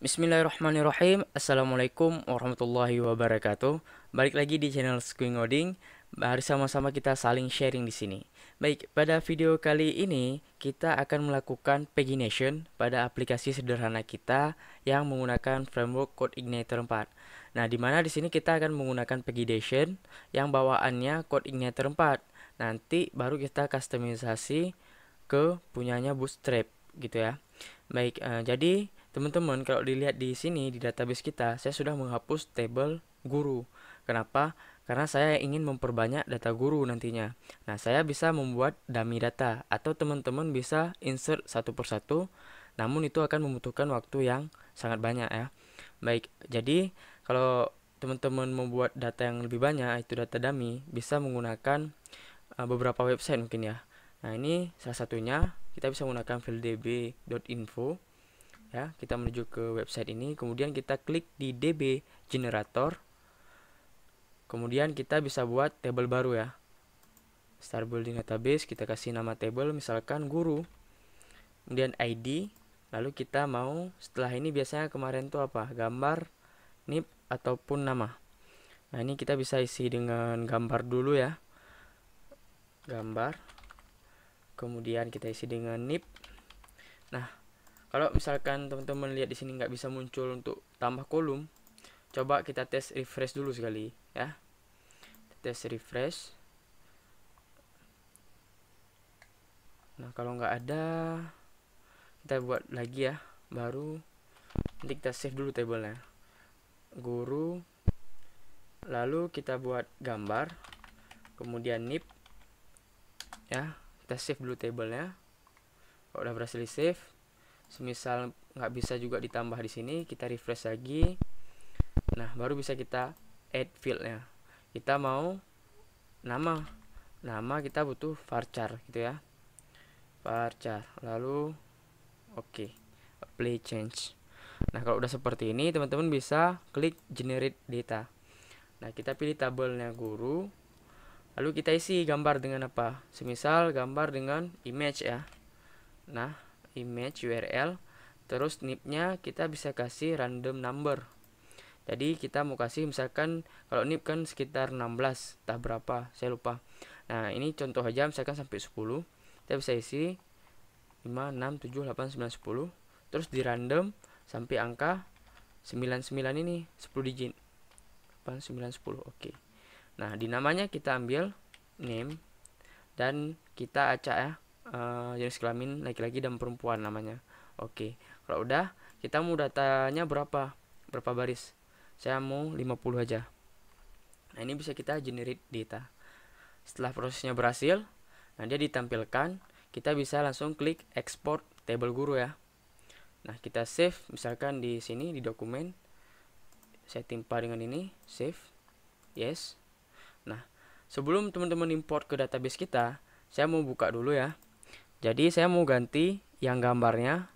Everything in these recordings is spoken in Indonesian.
Bismillahirrahmanirrahim. Assalamualaikum warahmatullahi wabarakatuh. Balik lagi di channel Skuing Ngoding. Mari sama-sama kita saling sharing di sini. Baik, pada video kali ini kita akan melakukan pagination pada aplikasi sederhana kita yang menggunakan framework CodeIgniter 4. Nah, di mana di sini kita akan menggunakan pagination yang bawaannya CodeIgniter 4. Nanti baru kita customisasi ke punyanya Bootstrap gitu ya. Baik, jadi teman-teman, kalau dilihat di sini di database kita, saya sudah menghapus tabel guru. Kenapa? Karena saya ingin memperbanyak data guru nantinya. Nah, saya bisa membuat dummy data atau teman-teman bisa insert satu persatu, namun itu akan membutuhkan waktu yang sangat banyak ya. Baik, jadi kalau teman-teman membuat data yang lebih banyak, itu data dummy, bisa menggunakan beberapa website mungkin ya. Nah, ini salah satunya kita bisa menggunakan filedb.info. Ya, kita menuju ke website ini, kemudian kita klik di DB generator, kemudian kita bisa buat table baru ya. Start building database, kita kasih nama table misalkan guru, kemudian ID, lalu kita mau setelah ini biasanya kemarin tuh apa, gambar, NIP ataupun nama. Nah, ini kita bisa isi dengan gambar dulu ya, gambar, kemudian kita isi dengan NIP. Nah, kalau misalkan teman-teman lihat di sini nggak bisa muncul untuk tambah kolom, coba kita tes refresh dulu sekali ya. Tes refresh. Nah, kalau nggak ada, kita buat lagi ya, baru nanti kita save dulu tabelnya. Guru, lalu kita buat gambar, kemudian NIP ya. Kita save dulu tabelnya. Kalau udah berhasil di save, semisal nggak bisa juga ditambah di sini, kita refresh lagi. Nah, baru bisa kita add fieldnya. Kita mau nama kita butuh varchar gitu ya, varchar, lalu oke, apply change. Nah, kalau udah seperti ini teman-teman bisa klik generate data. Nah, kita pilih tabelnya guru, lalu kita isi gambar dengan apa, semisal gambar dengan image ya. Nah, image URL, terus NIP-nya kita bisa kasih random number. Jadi kita mau kasih misalkan kalau NIP kan sekitar 16, entah berapa, saya lupa. Nah, ini contoh aja misalkan sampai 10. Kita bisa isi 5, 6, 7, 8, 9, 10. Terus di random sampai angka 99 ini 10 digit. 8, 9, 10. Oke. Nah, di namanya kita ambil name dan kita acak ya, jenis kelamin laki-laki dan perempuan namanya. Oke. Kalau udah, kita mau datanya berapa baris. Saya mau 50 aja. Nah, ini bisa kita generate data. Setelah prosesnya berhasil, nah dia ditampilkan, kita bisa langsung klik export table guru ya. Nah, kita save misalkan di sini di dokumen. Saya timpa dengan ini, save. Yes. Nah, sebelum teman-teman import ke database kita, saya mau buka dulu ya. Jadi saya mau ganti yang gambarnya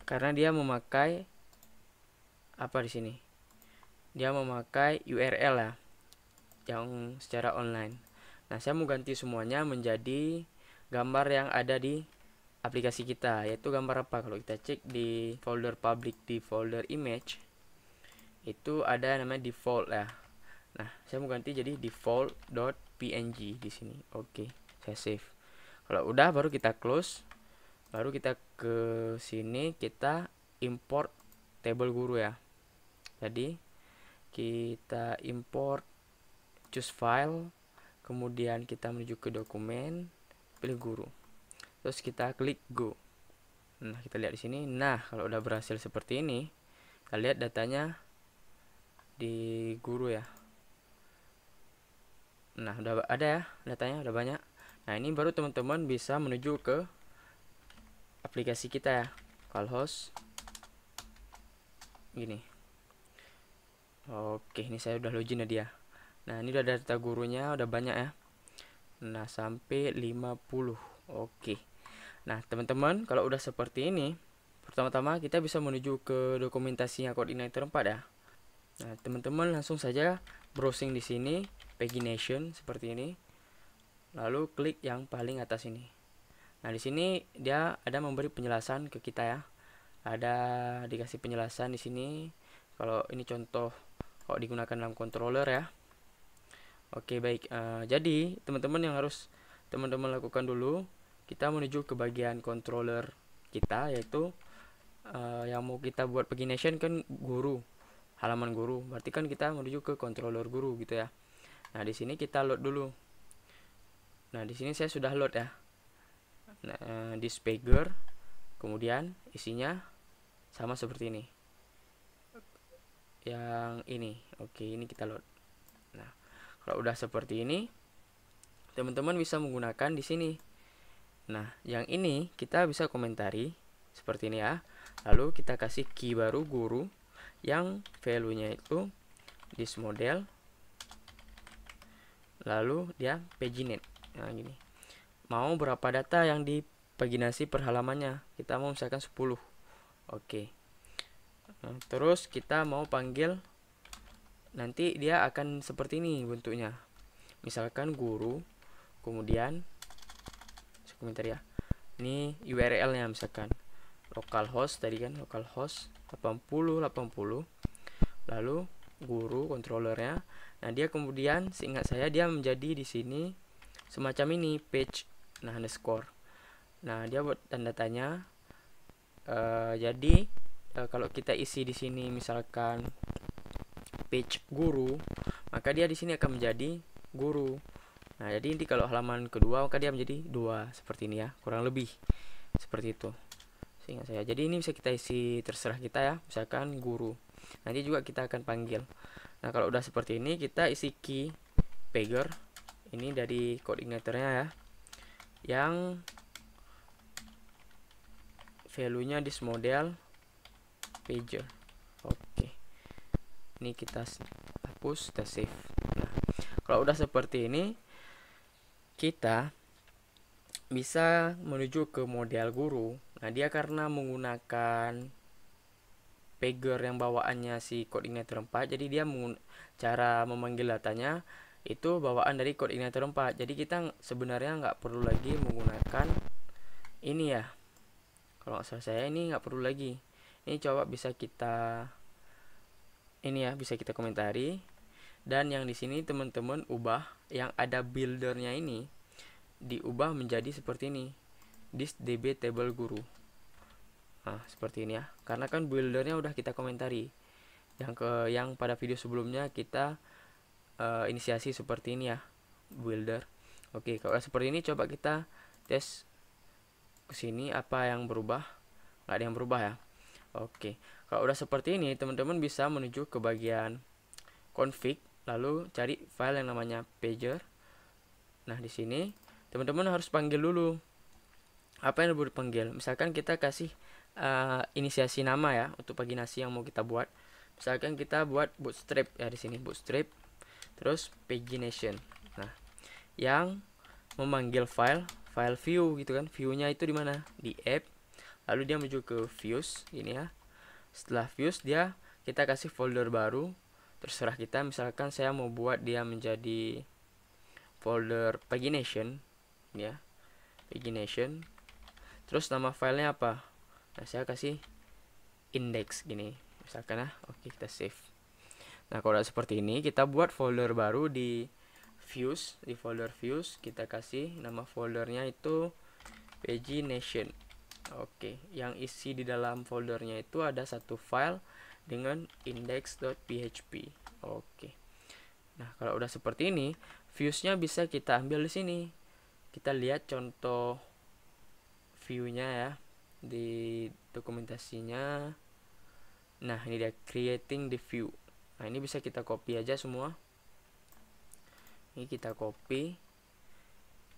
karena dia memakai apa di sini? Dia memakai URL ya, yang secara online. Nah, saya mau ganti semuanya menjadi gambar yang ada di aplikasi kita, yaitu gambar apa? Kalau kita cek di folder public di folder image, itu ada namanya default ya. Nah, saya mau ganti jadi default.png di sini. Oke, saya save. Kalau udah baru kita close. Baru kita ke sini, kita import table guru ya. Jadi kita import, choose file, kemudian kita menuju ke dokumen, pilih guru. Terus kita klik go. Nah, kita lihat di sini. Nah, kalau udah berhasil seperti ini, kita lihat datanya di guru ya. Nah, udah ada ya datanya, udah banyak. Nah, ini baru teman-teman bisa menuju ke aplikasi kita ya, calhost gini. Oke, ini saya udah login ya dia. Nah, ini udah data gurunya, udah banyak ya. Nah, sampai 50. Oke. Nah, teman-teman, kalau udah seperti ini, pertama-tama kita bisa menuju ke dokumentasinya CodeIgniter 4 ya. Nah, teman-teman langsung saja browsing di sini, pagination seperti ini. Lalu klik yang paling atas ini. Nah, di sini dia ada memberi penjelasan ke kita ya. ada dikasih penjelasan di sini. Kalau ini contoh kalau digunakan dalam controller ya. Oke, baik. Jadi teman-teman yang harus teman-teman lakukan dulu, kita menuju ke bagian controller kita, yaitu yang mau kita buat pagination kan guru, halaman guru. Berarti kan kita menuju ke controller guru gitu ya. Nah, di sini kita load dulu. Nah, di sini saya sudah load ya. Nah, di Spagger, kemudian isinya sama seperti ini. Yang ini, oke, ini kita load. Nah, kalau udah seperti ini, teman-teman bisa menggunakan di sini. Nah, yang ini kita bisa komentari seperti ini ya. Lalu kita kasih key baru guru yang value-nya itu this model. Lalu dia paginate. Nah, gini. Mau berapa data yang dipaginasi per halamannya? Kita mau misalkan 10. Oke. Nah, terus kita mau panggil, nanti dia akan seperti ini bentuknya. Misalkan guru, kemudian komentar ya. Ini URL-nya misalkan localhost tadi kan, localhost 8080. Lalu guru controllernya. Nah, dia kemudian seingat saya dia menjadi di sini semacam ini page underscore. Nah, dia buat tanda tanya. Jadi kalau kita isi di sini misalkan page guru, maka dia di sini akan menjadi guru. Nah, jadi nanti kalau halaman kedua maka dia menjadi 2 seperti ini ya, kurang lebih seperti itu. Seingat saya. Jadi ini bisa kita isi terserah kita ya, misalkan guru. Nanti juga kita akan panggil. Nah, kalau udah seperti ini kita isi key pager ini dari koordinatornya ya, yang value-nya this model pager. Oke. Ini kita hapus, kita save. Nah, kalau udah seperti ini, kita bisa menuju ke model guru. Nah, dia karena menggunakan pager yang bawaannya si koordinator 4, jadi dia cara memanggil datanya itu bawaan dari koordinator 4. Jadi kita sebenarnya nggak perlu lagi menggunakan ini ya. Kalau nggak salah saya ini nggak perlu lagi. Ini coba bisa kita bisa kita komentari. Dan yang di sini teman-teman ubah yang ada buildernya ini diubah menjadi seperti ini, this db table guru. Nah, seperti ini ya. Karena kan buildernya udah kita komentari. Yang pada video sebelumnya kita inisiasi seperti ini ya, builder. Oke, kalau seperti ini coba kita tes ke sini apa yang berubah. Nggak ada yang berubah ya. Oke, kalau udah seperti ini teman-teman bisa menuju ke bagian config, lalu cari file yang namanya pager. Nah, di sini teman-teman harus panggil dulu. Apa yang perlu dipanggil? Misalkan kita kasih inisiasi nama ya untuk paginasi yang mau kita buat. Misalkan kita buat bootstrap ya, di sini bootstrap, terus pagination. Nah, yang memanggil file view gitu kan. View-nya itu di mana? Di app. Lalu dia menuju ke views ini ya. Setelah views kita kasih folder baru. Terserah kita, misalkan saya mau buat dia menjadi folder pagination ya. Pagination. Terus nama filenya apa? Nah, saya kasih index gini misalkan ya. Oke, kita save. Nah, kalau udah seperti ini kita buat folder baru di views, di folder views kita kasih nama foldernya itu pagination. Oke, yang isi di dalam foldernya itu ada satu file dengan index.php. Oke. Nah, kalau udah seperti ini, views-nya bisa kita ambil di sini. Kita lihat contoh view-nya ya di dokumentasinya. Nah, ini dia creating the view. Nah, ini bisa kita copy aja semua. Ini kita copy,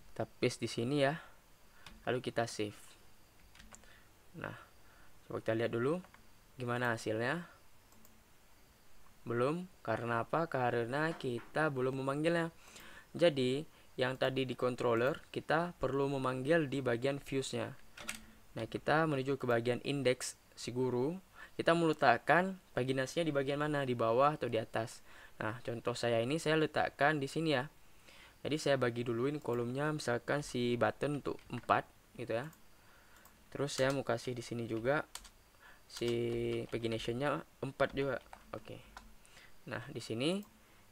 kita paste di sini ya. Lalu kita save. Nah, coba kita lihat dulu gimana hasilnya. Belum. Karena apa? Karena kita belum memanggilnya. Jadi, yang tadi di controller kita perlu memanggil di bagian views-nya. Nah, kita menuju ke bagian index si guru. Kita meletakkan paginasinya di bagian mana? Di bawah atau di atas? Nah, contoh saya ini saya letakkan di sini ya. Jadi saya bagi dulu ini kolomnya, misalkan si button untuk 4 gitu ya. Terus saya mau kasih di sini juga si paginationnya 4 juga. Oke. Nah, di sini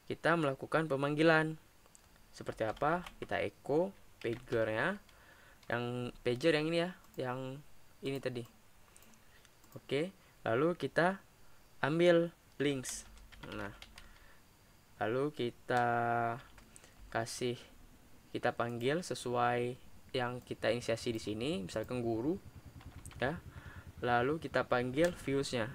kita melakukan pemanggilan. Seperti apa? Kita echo pagernya, yang pager yang ini ya, yang ini tadi. Oke, lalu kita ambil links. Nah, lalu kita panggil sesuai yang kita inisiasi di sini, misalkan guru ya. Lalu kita panggil viewsnya.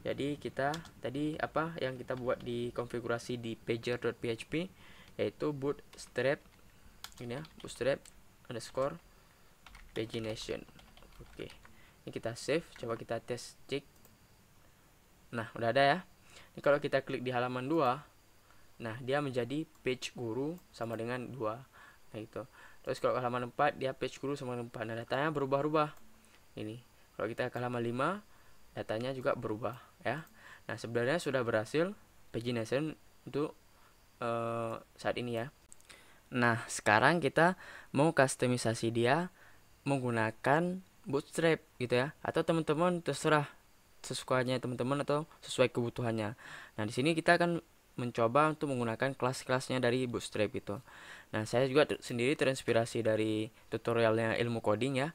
Jadi kita tadi apa yang kita buat di konfigurasi di pager.php, yaitu bootstrap ini ya, bootstrap underscore pagination. Oke, ini kita save, coba kita tes cek. Nah, udah ada ya. Ini kalau kita klik di halaman 2, nah dia menjadi page guru sama dengan 2. Nah itu. Terus kalau halaman 4 dia page guru sama dengan 4. Nah, datanya berubah-ubah. Ini. Kalau kita ke halaman 5, datanya juga berubah ya. Nah, sebenarnya sudah berhasil pagination untuk saat ini ya. Nah, sekarang kita mau customisasi dia menggunakan Bootstrap gitu ya. Atau teman-teman terserah sesukanya teman-teman atau sesuai kebutuhannya. Nah, di sini kita akan mencoba untuk menggunakan kelas-kelasnya dari Bootstrap itu. Nah, saya juga sendiri terinspirasi dari tutorialnya ilmu coding ya.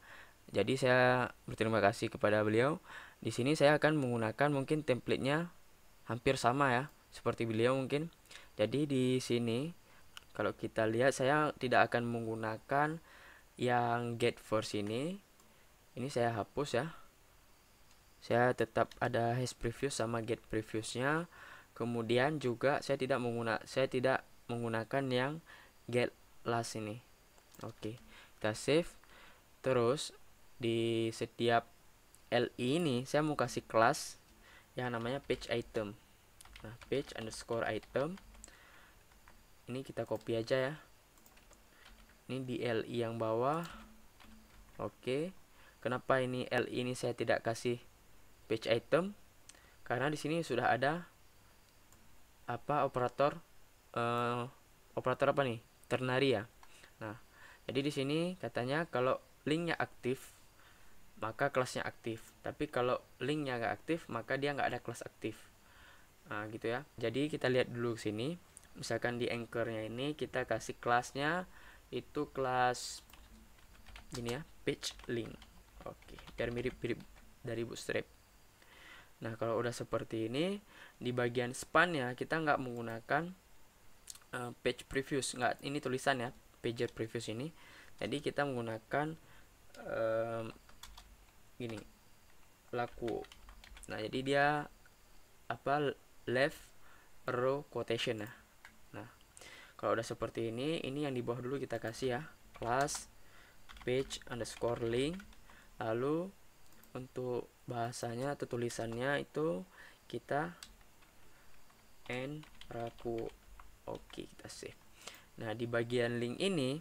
Jadi saya berterima kasih kepada beliau. Di sini saya akan menggunakan mungkin template-nya hampir sama ya, seperti beliau mungkin. Jadi di sini kalau kita lihat saya tidak akan menggunakan yang get first ini. Ini saya hapus ya. Saya tetap ada hash previous sama get previousnya. Kemudian juga saya tidak menggunakan yang get last ini. Oke, kita save. Terus di setiap li ini saya mau kasih kelas yang namanya page item. Nah, page underscore item ini kita copy aja ya. Ini di li yang bawah. Oke, kenapa ini li ini saya tidak kasih page item? Karena di sini sudah ada apa operator apa nih, ternary ya. Nah, jadi di sini katanya kalau linknya aktif maka kelasnya aktif, tapi kalau linknya nggak aktif maka dia nggak ada kelas aktif. Nah, gitu ya. Jadi kita lihat dulu sini, misalkan di anchornya ini kita kasih kelasnya itu kelas gini ya, page link. Oke, biar mirip-mirip dari Bootstrap. Nah, kalau udah seperti ini, di bagian span-nya kita nggak menggunakan page previews, nggak, ini tulisan ya, pager previews ini. Jadi kita menggunakan gini, laku. Nah, jadi dia apa, left row quotation ya. Nah, kalau udah seperti ini yang di bawah dulu kita kasih ya, class page underscore link. Lalu untuk bahasanya atau tulisannya itu kita raku. Oke, kita save. Nah, di bagian link ini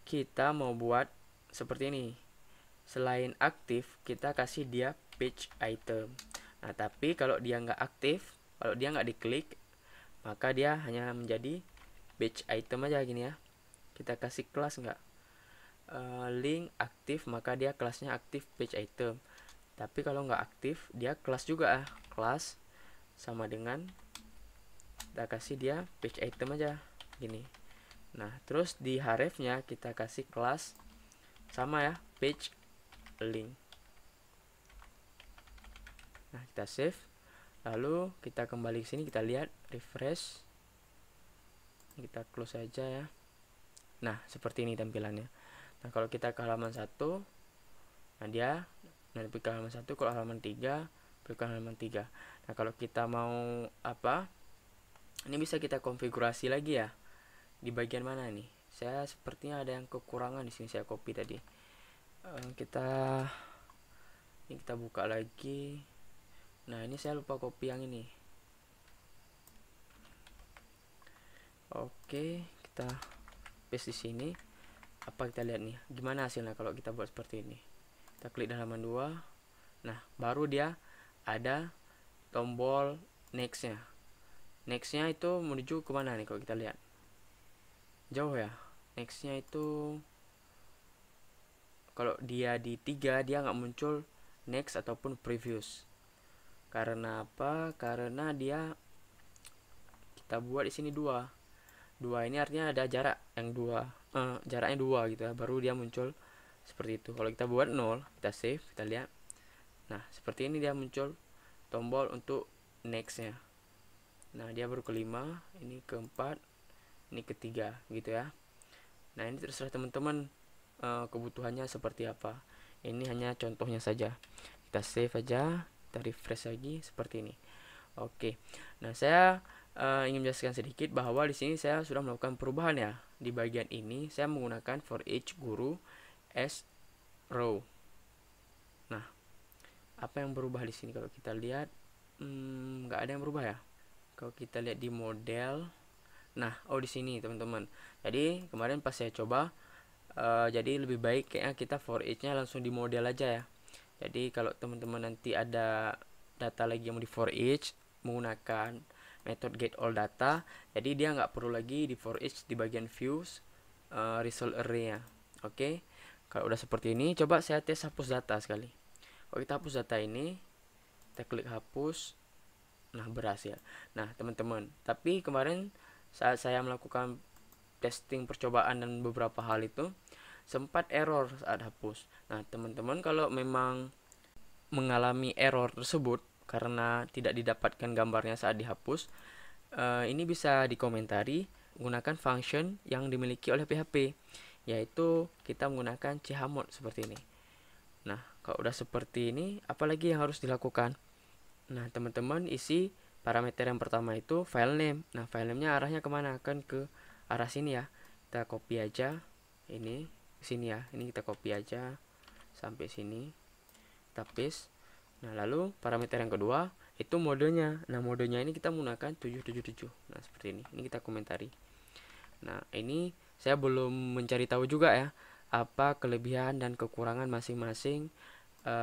kita mau buat seperti ini. Selain aktif, kita kasih dia page item. Nah, tapi kalau dia nggak aktif, kalau dia nggak diklik, maka dia hanya menjadi page item aja gini ya. Kita kasih kelas nggak, link aktif, maka dia kelasnya aktif page item. Tapi kalau nggak aktif, dia kelas juga, kelas sama dengan kita kasih dia page item aja gini. Nah, terus di hrefnya kita kasih kelas sama ya, page link. Nah, kita save. Lalu kita kembali ke sini, kita lihat, refresh. Kita close saja ya. Nah, seperti ini tampilannya. Nah, kalau kita ke halaman 1, nah dia nanti ke halaman 1, kalau halaman 3, ke halaman 3. Nah, kalau kita mau apa? Ini bisa kita konfigurasi lagi ya. Di bagian mana nih? Saya sepertinya ada yang kekurangan di sini, saya copy tadi. Kita buka lagi. Nah, ini saya lupa copy yang ini. Oke, kita paste di sini. Apa kita lihat nih? Gimana hasilnya kalau kita buat seperti ini? Kita klik di halaman 2. Nah, baru dia ada tombol next-nya. Next-nya itu menuju kemana nih kalau kita lihat? Jauh ya. Next-nya itu kalau dia di 3 dia nggak muncul next ataupun previous. Karena apa? Karena dia kita buat di sini dua. Dua ini artinya ada jarak yang dua, jaraknya dua gitu ya, baru dia muncul seperti itu. Kalau kita buat 0, kita save, kita lihat. Nah, seperti ini dia muncul tombol untuk nextnya. Nah, dia baru kelima, ini keempat, ini ketiga gitu ya. Nah, ini terserah teman-teman kebutuhannya seperti apa. Ini hanya contohnya saja. Kita save aja, kita refresh lagi seperti ini. Oke. Nah, saya ingin menjelaskan sedikit bahwa di sini saya sudah melakukan perubahan ya. Di bagian ini saya menggunakan for each guru as row. Nah, apa yang berubah di sini? Kalau kita lihat, nggak ada yang berubah ya. Kalau kita lihat di model, nah, di sini teman-teman. Jadi kemarin pas saya coba, jadi lebih baik kayaknya kita for each-nya langsung di model aja ya. Jadi kalau teman-teman nanti ada data lagi yang mau di for each menggunakan method get all data, jadi dia nggak perlu lagi di for each di bagian views result array ya. Oke. Kalau udah seperti ini, coba saya tes hapus data sekali. Kalau kita hapus data ini, kita klik hapus. Nah, berhasil. Nah, teman-teman, tapi kemarin saat saya melakukan testing percobaan dan beberapa hal itu sempat error saat hapus. Nah, teman-teman kalau memang mengalami error tersebut karena tidak didapatkan gambarnya saat dihapus, ini bisa dikomentari menggunakan function yang dimiliki oleh PHP, yaitu kita menggunakan chmod seperti ini. Nah, kalau udah seperti ini, apalagi yang harus dilakukan? Nah, teman-teman isi parameter yang pertama itu file name. Nah, file name-nya arahnya kemana? Kan ke arah sini ya. Kita copy aja ini ke sini ya. Ini kita copy aja sampai sini. Kita paste. Nah, lalu parameter yang kedua itu modenya. Nah, modenya ini kita menggunakan 777. Nah, seperti ini. Ini kita komentari. Nah, ini saya belum mencari tahu juga ya apa kelebihan dan kekurangan masing-masing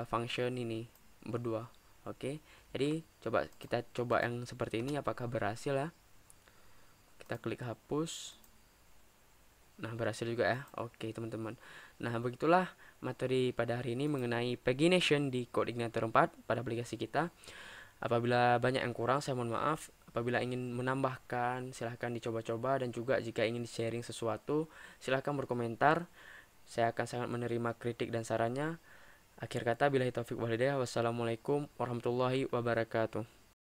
function ini berdua. Oke. Jadi kita coba yang seperti ini apakah berhasil ya. Kita klik hapus. Nah, berhasil juga ya. Oke, teman-teman. Nah, begitulah materi pada hari ini mengenai pagination di Codeigniter 4 pada aplikasi kita. Apabila banyak yang kurang, saya mohon maaf. Apabila ingin menambahkan, silahkan dicoba-coba. Dan juga jika ingin sharing sesuatu, silahkan berkomentar. Saya akan sangat menerima kritik dan sarannya. Akhir kata, billahi taufiq wal hidayah. Wassalamualaikum warahmatullahi wabarakatuh.